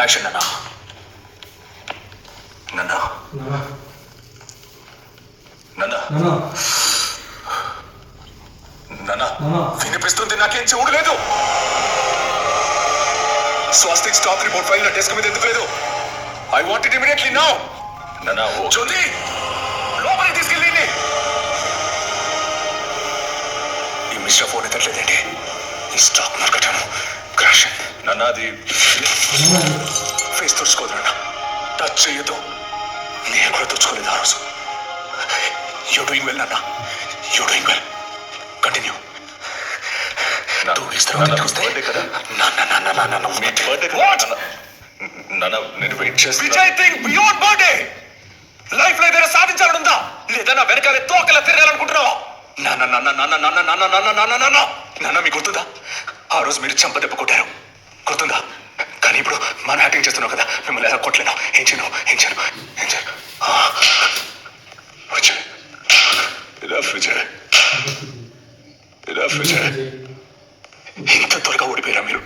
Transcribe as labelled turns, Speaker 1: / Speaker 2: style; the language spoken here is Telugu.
Speaker 1: యాక్షన్ నాన్న. నాన్న నాన్న నాన్న వినిపిస్తుంది, నాకేం చెవుడు లేదు. స్వాస్తిక్ స్టాక్ రిపోర్ట్ ఫైల్ నా డెస్క్ మీద ఎందుకు లేదు? I want it immediately now. నాన్న జ్యోతి లోపలికి తీసుకెళ్ళి. ఈ మిశ్రా ఫోన్ ఎత్తట్లేదండి. ఈ స్టాక్ మార్కెట్ క్రాష్. నాన్న అది ఫేస్ తుడుచుకోదు నాన్న, టచ్ చేయొద్దు. నేను కూడా తుడుచుకోలేదు ఆ రోజు. యూ డూయింగ్ వెల్ నాన్న, you doing well. Continue. 2 weeks తర్వాత వస్తాయి కదా నాన్న. నేను వెయిట్ చేస్తాను. Vijay think beyond birthday. Life లో ఏదైనా సాధించాలనుందా, లేదా నా వెనకాలే తోకలా తిరగాలనుకుంటున్నావా? నాన్న మీకు గుర్తుందా ఆ రోజు మీరు చంప దెబ్బ కొట్టారు? గుర్తుందా? కానీ ఇప్పుడు మనం యాక్టింగ్ చేస్తున్నావు కదా, మిమ్మల్ని ఎలా కొట్టలేను. ఏం చేయను విజయ్. ఇంత త్వరగా ఓడిపోయారా మీరు?